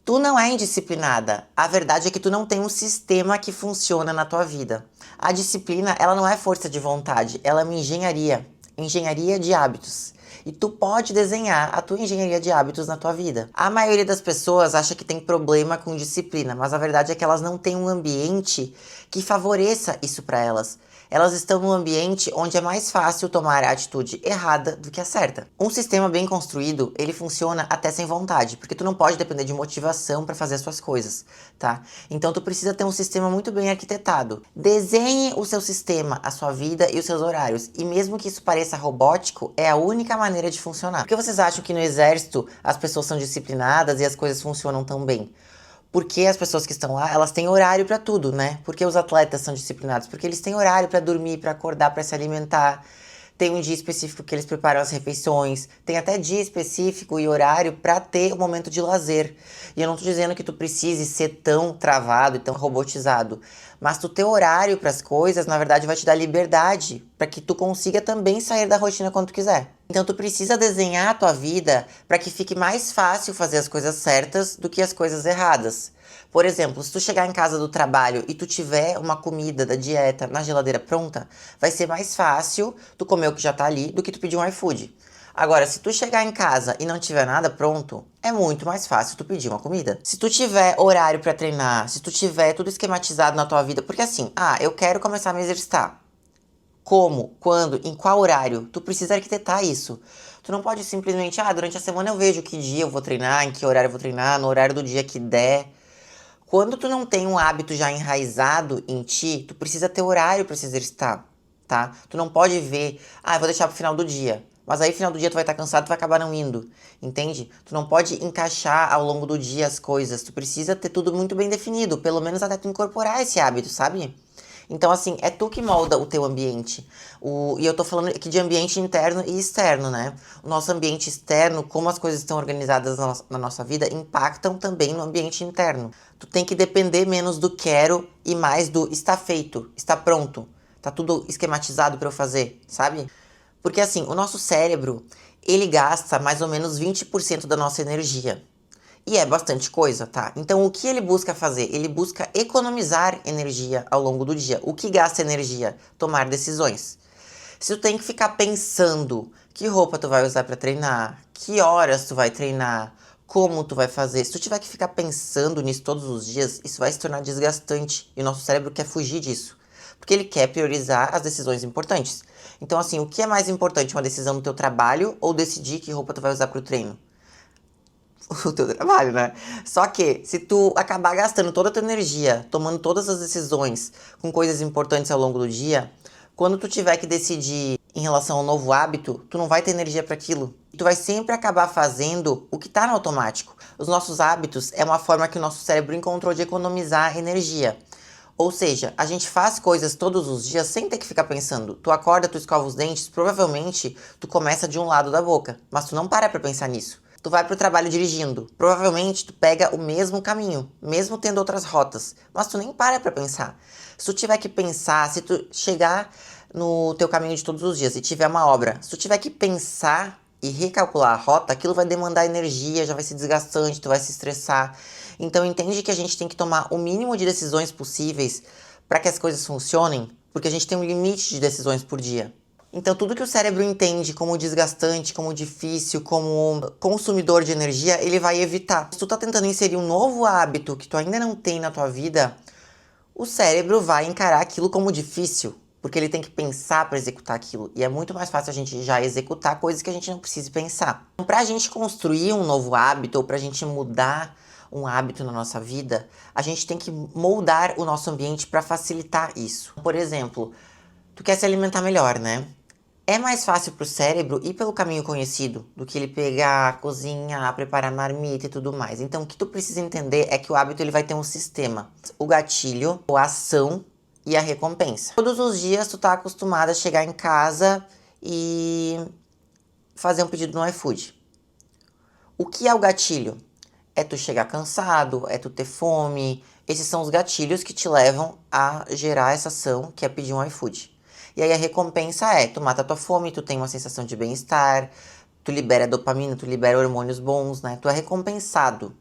Tu não é indisciplinada. A verdade é que tu não tem um sistema que funciona na tua vida. A disciplina, ela não é força de vontade, ela é uma engenharia. Engenharia de hábitos. E tu pode desenhar a tua engenharia de hábitos na tua vida. A maioria das pessoas acha que tem problema com disciplina, mas a verdade é que elas não têm um ambiente que favoreça isso para elas. Elas estão num ambiente onde é mais fácil tomar a atitude errada do que a certa. Um sistema bem construído, ele funciona até sem vontade, porque tu não pode depender de motivação para fazer as suas coisas, tá? Então tu precisa ter um sistema muito bem arquitetado. Desenhe o seu sistema, a sua vida e os seus horários. E mesmo que isso pareça robótico, é a única maneira de funcionar. Por que vocês acham que no exército as pessoas são disciplinadas e as coisas funcionam tão bem? Porque as pessoas que estão lá, elas têm horário para tudo, né? Porque os atletas são disciplinados, porque eles têm horário para dormir, para acordar, para se alimentar. Tem um dia específico que eles preparam as refeições. Tem até dia específico e horário para ter um momento de lazer. E eu não tô dizendo que tu precise ser tão travado e tão robotizado, mas tu ter horário para as coisas, na verdade, vai te dar liberdade para que tu consiga também sair da rotina quando tu quiser. Então tu precisa desenhar a tua vida para que fique mais fácil fazer as coisas certas do que as coisas erradas. Por exemplo, se tu chegar em casa do trabalho e tu tiver uma comida da dieta na geladeira pronta, vai ser mais fácil tu comer o que já tá ali do que tu pedir um iFood. Agora, se tu chegar em casa e não tiver nada pronto, é muito mais fácil tu pedir uma comida. Se tu tiver horário para treinar, se tu tiver tudo esquematizado na tua vida, porque assim, eu quero começar a me exercitar. Como, quando, em qual horário? Tu precisa arquitetar isso. Tu não pode simplesmente, durante a semana eu vejo que dia eu vou treinar, em que horário eu vou treinar, no horário do dia que der. Quando tu não tem um hábito já enraizado em ti, tu precisa ter horário para se exercitar, tá? Tu não pode ver, eu vou deixar pro final do dia. Mas aí, final do dia, tu vai estar cansado, tu vai acabar não indo, entende? Tu não pode encaixar ao longo do dia as coisas. Tu precisa ter tudo muito bem definido, pelo menos até tu incorporar esse hábito, sabe? Então, assim, é tu que molda o teu ambiente. E eu tô falando aqui de ambiente interno e externo, né? O nosso ambiente externo, como as coisas estão organizadas na nossa vida, impactam também no ambiente interno. Tu tem que depender menos do quero e mais do está feito, está pronto, tá tudo esquematizado para eu fazer, sabe? Porque assim, o nosso cérebro, ele gasta mais ou menos 20% da nossa energia. E é bastante coisa, tá? Então o que ele busca fazer? Ele busca economizar energia ao longo do dia. O que gasta energia? Tomar decisões. Se tu tem que ficar pensando que roupa tu vai usar para treinar, que horas tu vai treinar, como tu vai fazer, se tu tiver que ficar pensando nisso todos os dias, isso vai se tornar desgastante. E o nosso cérebro quer fugir disso. Porque ele quer priorizar as decisões importantes. Então assim, o que é mais importante? Uma decisão no teu trabalho ou decidir que roupa tu vai usar pro treino? O teu trabalho, né? Só que se tu acabar gastando toda a tua energia, tomando todas as decisões com coisas importantes ao longo do dia, quando tu tiver que decidir em relação ao novo hábito, tu não vai ter energia para aquilo. Tu vai sempre acabar fazendo o que tá no automático. Os nossos hábitos é uma forma que o nosso cérebro encontrou de economizar energia. Ou seja, a gente faz coisas todos os dias sem ter que ficar pensando. Tu acorda, tu escova os dentes, provavelmente tu começa de um lado da boca, mas tu não para pra pensar nisso. Tu vai pro trabalho dirigindo, provavelmente tu pega o mesmo caminho, mesmo tendo outras rotas, mas tu nem para pra pensar. Se tu tiver que pensar, se tu chegar no teu caminho de todos os dias e tiver uma obra, se tu tiver que pensar e recalcular a rota, aquilo vai demandar energia, já vai ser desgastante, tu vai se estressar. Então entende que a gente tem que tomar o mínimo de decisões possíveis para que as coisas funcionem, porque a gente tem um limite de decisões por dia. Então tudo que o cérebro entende como desgastante, como difícil, como consumidor de energia, ele vai evitar. Se tu tá tentando inserir um novo hábito que tu ainda não tem na tua vida, o cérebro vai encarar aquilo como difícil, porque ele tem que pensar para executar aquilo. E é muito mais fácil a gente já executar coisas que a gente não precisa pensar. Então, pra gente construir um novo hábito, ou pra gente mudar um hábito na nossa vida, a gente tem que moldar o nosso ambiente para facilitar isso. Por exemplo, tu quer se alimentar melhor, né? É mais fácil pro cérebro ir pelo caminho conhecido do que ele pegar, cozinhar, preparar marmita e tudo mais. Então, o que tu precisa entender é que o hábito ele vai ter um sistema. O gatilho, a ação e a recompensa. Todos os dias tu tá acostumado a chegar em casa e fazer um pedido no iFood. O que é o gatilho? É tu chegar cansado, é tu ter fome. Esses são os gatilhos que te levam a gerar essa ação, que é pedir um iFood. E aí a recompensa é, tu mata a tua fome, tu tem uma sensação de bem-estar, tu libera dopamina, tu libera hormônios bons, né? Tu é recompensado.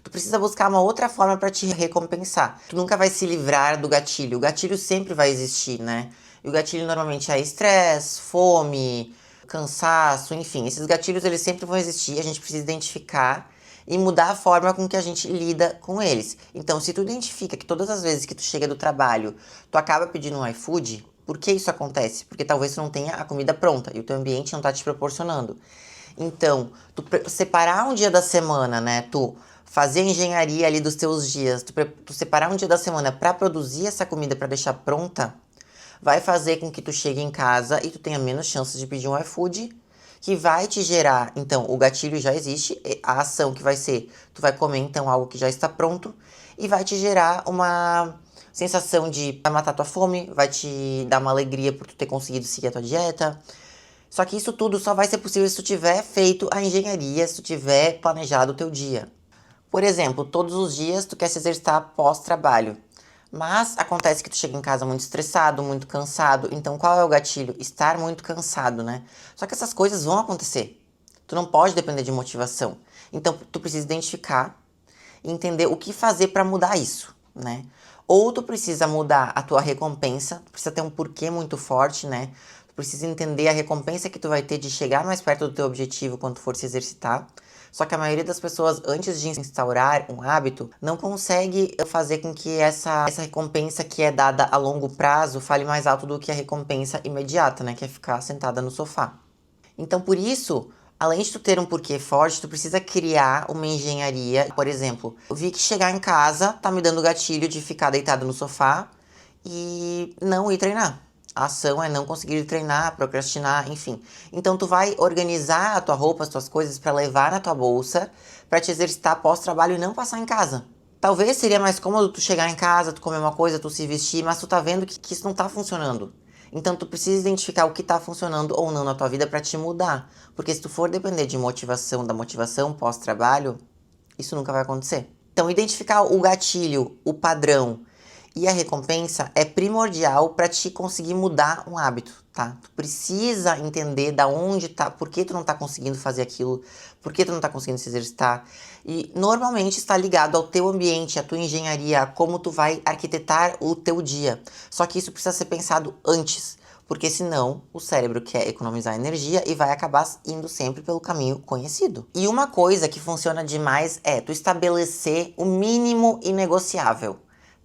tu precisa buscar uma outra forma para te recompensar. Tu nunca vai se livrar do gatilho. O gatilho sempre vai existir, né? E o gatilho normalmente é estresse, fome, cansaço, enfim. Esses gatilhos eles sempre vão existir, a gente precisa identificar e mudar a forma com que a gente lida com eles. Então, se tu identifica que todas as vezes que tu chega do trabalho, tu acaba pedindo um iFood, por que isso acontece? Porque talvez tu não tenha a comida pronta e o teu ambiente não tá te proporcionando. Então, tu separar um dia da semana, né? Tu fazer a engenharia ali dos teus dias, tu separar um dia da semana para produzir essa comida para deixar pronta, vai fazer com que tu chegue em casa e tu tenha menos chances de pedir um iFood, que vai te gerar, então, o gatilho já existe, a ação que vai ser, tu vai comer então algo que já está pronto e vai te gerar uma sensação de vai matar tua fome, vai te dar uma alegria por tu ter conseguido seguir a tua dieta. Só que isso tudo só vai ser possível se tu tiver feito a engenharia, se tu tiver planejado o teu dia. Por exemplo, todos os dias tu quer se exercitar pós-trabalho. Mas acontece que tu chega em casa muito estressado, muito cansado. Então qual é o gatilho? Estar muito cansado, né? Só que essas coisas vão acontecer. Tu não pode depender de motivação. Então tu precisa identificar e entender o que fazer para mudar isso, né? Ou tu precisa mudar a tua recompensa, tu precisa ter um porquê muito forte, né? Tu precisa entender a recompensa que tu vai ter de chegar mais perto do teu objetivo quando tu for se exercitar. Só que a maioria das pessoas, antes de instaurar um hábito, não consegue fazer com que essa recompensa que é dada a longo prazo fale mais alto do que a recompensa imediata, né? Que é ficar sentada no sofá. Então, por isso, além de tu ter um porquê forte, tu precisa criar uma engenharia. Por exemplo, eu vi que chegar em casa tá me dando gatilho de ficar deitado no sofá e não ir treinar. A ação é não conseguir treinar, procrastinar, enfim. Então tu vai organizar a tua roupa, as tuas coisas para levar na tua bolsa, para te exercitar pós-trabalho e não passar em casa. Talvez seria mais cômodo tu chegar em casa, tu comer uma coisa, tu se vestir, mas tu tá vendo que isso não tá funcionando. Então tu precisa identificar o que tá funcionando ou não na tua vida para te mudar. Porque se tu for depender de motivação, da motivação pós-trabalho, isso nunca vai acontecer. Então identificar o gatilho, o padrão e a recompensa é primordial para te conseguir mudar um hábito, tá? Tu precisa entender da onde tá, por que tu não tá conseguindo fazer aquilo, por que tu não tá conseguindo se exercitar. E normalmente está ligado ao teu ambiente, à tua engenharia, a como tu vai arquitetar o teu dia. Só que isso precisa ser pensado antes, porque senão o cérebro quer economizar energia e vai acabar indo sempre pelo caminho conhecido. E uma coisa que funciona demais é tu estabelecer o mínimo inegociável.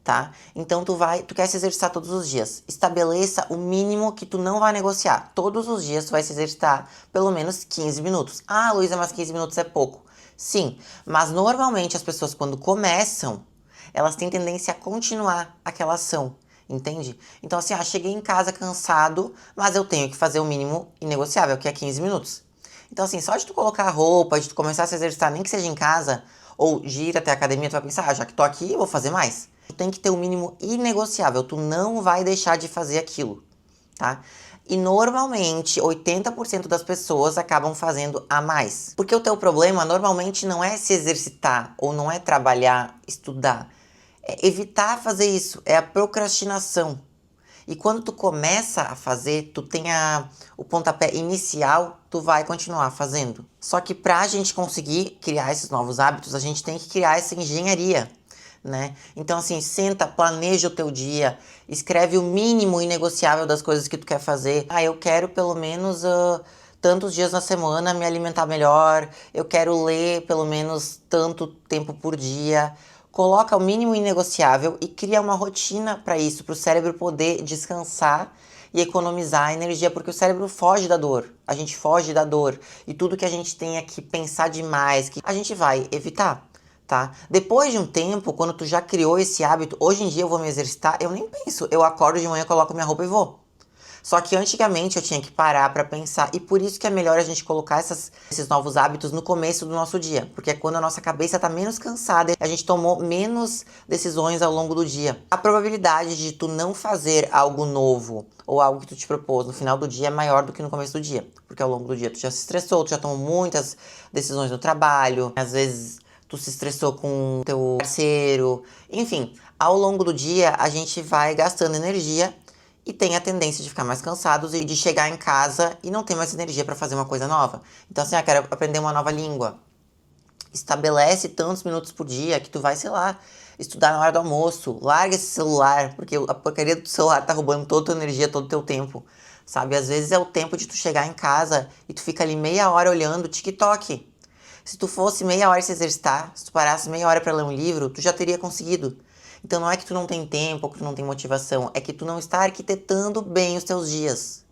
Tá? Então tu quer se exercitar todos os dias. Estabeleça o mínimo que tu não vai negociar. Todos os dias tu vai se exercitar pelo menos 15 minutos. Ah, Luísa, mas 15 minutos é pouco. Sim, mas normalmente as pessoas quando começam, elas têm tendência a continuar aquela ação, entende? Então assim, cheguei em casa cansado, mas eu tenho que fazer o mínimo inegociável, que é 15 minutos. Então assim, só de tu colocar a roupa, de tu começar a se exercitar, nem que seja em casa, ou de ir até a academia, tu vai pensar, já que tô aqui, eu vou fazer mais. Tu tem que ter o mínimo inegociável, tu não vai deixar de fazer aquilo, tá? E normalmente 80% das pessoas acabam fazendo a mais. Porque o teu problema normalmente não é se exercitar ou não é trabalhar, estudar. É evitar fazer isso, é a procrastinação. E quando tu começa a fazer, tu tem o pontapé inicial, tu vai continuar fazendo. Só que pra gente conseguir criar esses novos hábitos, a gente tem que criar essa engenharia, né? Então assim, senta, planeja o teu dia, escreve o mínimo inegociável das coisas que tu quer fazer. Eu quero pelo menos tantos dias na semana me alimentar melhor, eu quero ler pelo menos tanto tempo por dia. Coloca o mínimo inegociável e cria uma rotina para isso, para o cérebro poder descansar e economizar energia, porque o cérebro foge da dor. A gente foge da dor e tudo que a gente tenha que pensar demais, que a gente vai evitar, tá? Depois de um tempo, quando tu já criou esse hábito, hoje em dia eu vou me exercitar, eu nem penso, eu acordo de manhã, coloco minha roupa e vou. Só que antigamente eu tinha que parar para pensar, e por isso que é melhor a gente colocar esses novos hábitos no começo do nosso dia, porque é quando a nossa cabeça tá menos cansada, a gente tomou menos decisões ao longo do dia. A probabilidade de tu não fazer algo novo ou algo que tu te propôs no final do dia é maior do que no começo do dia, porque ao longo do dia tu já se estressou, tu já tomou muitas decisões no trabalho, às vezes tu se estressou com o teu parceiro, enfim, ao longo do dia a gente vai gastando energia e tem a tendência de ficar mais cansados e de chegar em casa e não ter mais energia para fazer uma coisa nova. Então assim, quero aprender uma nova língua. Estabelece tantos minutos por dia que tu vai, sei lá, estudar na hora do almoço. Larga esse celular, porque a porcaria do celular tá roubando toda a tua energia, todo o teu tempo. Sabe? Às vezes é o tempo de tu chegar em casa e tu fica ali meia hora olhando o TikTok. Se tu fosse meia hora se exercitar, se tu parasse meia hora para ler um livro, tu já teria conseguido. Então não é que tu não tem tempo ou que tu não tem motivação, é que tu não está arquitetando bem os teus dias.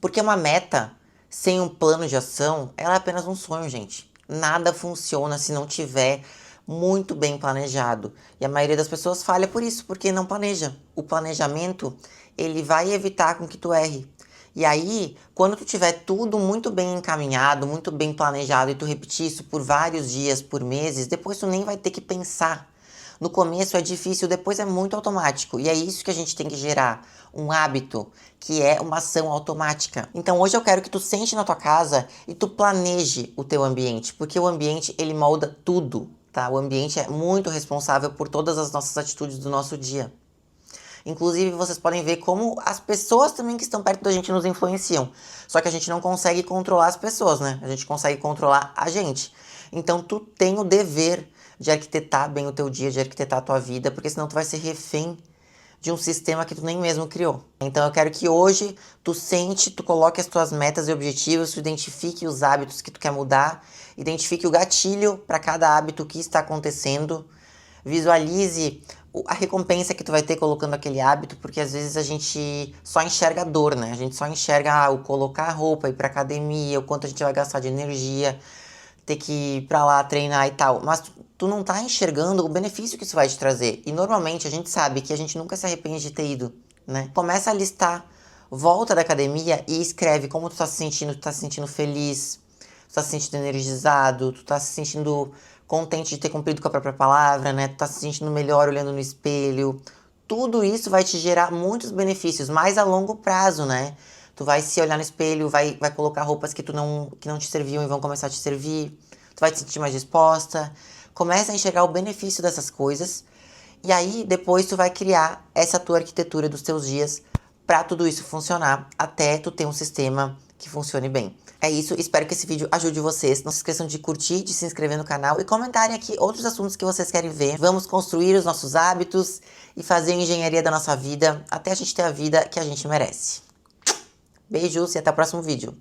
Porque uma meta sem um plano de ação, ela é apenas um sonho, gente. Nada funciona se não tiver muito bem planejado. E a maioria das pessoas falha por isso, porque não planeja. O planejamento, ele vai evitar com que tu erre. E aí, quando tu tiver tudo muito bem encaminhado, muito bem planejado e tu repetir isso por vários dias, por meses, depois tu nem vai ter que pensar. No começo é difícil, depois é muito automático. E é isso que a gente tem que gerar, um hábito, que é uma ação automática. Então hoje eu quero que tu sente na tua casa e tu planeje o teu ambiente, porque o ambiente ele molda tudo, tá? O ambiente é muito responsável por todas as nossas atitudes do nosso dia. Inclusive, vocês podem ver como as pessoas também que estão perto da gente nos influenciam. Só que a gente não consegue controlar as pessoas, né? A gente consegue controlar a gente. Então, tu tem o dever de arquitetar bem o teu dia, de arquitetar a tua vida, porque senão tu vai ser refém de um sistema que tu nem mesmo criou. Então eu quero que hoje tu sente, tu coloque as tuas metas e objetivos, tu identifique os hábitos que tu quer mudar, identifique o gatilho para cada hábito que está acontecendo, visualize a recompensa que tu vai ter colocando aquele hábito, porque às vezes a gente só enxerga a dor, né? A gente só enxerga o colocar a roupa, ir pra academia, o quanto a gente vai gastar de energia, ter que ir pra lá treinar e tal. Mas tu não tá enxergando o benefício que isso vai te trazer. E normalmente a gente sabe que a gente nunca se arrepende de ter ido, né? Começa a listar, volta da academia e escreve como tu tá se sentindo. Tu tá se sentindo feliz, tu tá se sentindo energizado, tu tá se sentindo contente de ter cumprido com a própria palavra, né? Tu tá se sentindo melhor olhando no espelho. Tudo isso vai te gerar muitos benefícios, mais a longo prazo, né? Tu vai se olhar no espelho, vai colocar roupas que não te serviam e vão começar a te servir. Tu vai te sentir mais disposta. Começa a enxergar o benefício dessas coisas. E aí, depois tu vai criar essa tua arquitetura dos teus dias para tudo isso funcionar, até tu ter um sistema que funcione bem. É isso, espero que esse vídeo ajude vocês. Não se esqueçam de curtir, de se inscrever no canal e comentarem aqui outros assuntos que vocês querem ver. Vamos construir os nossos hábitos e fazer a engenharia da nossa vida até a gente ter a vida que a gente merece. Beijos e até o próximo vídeo.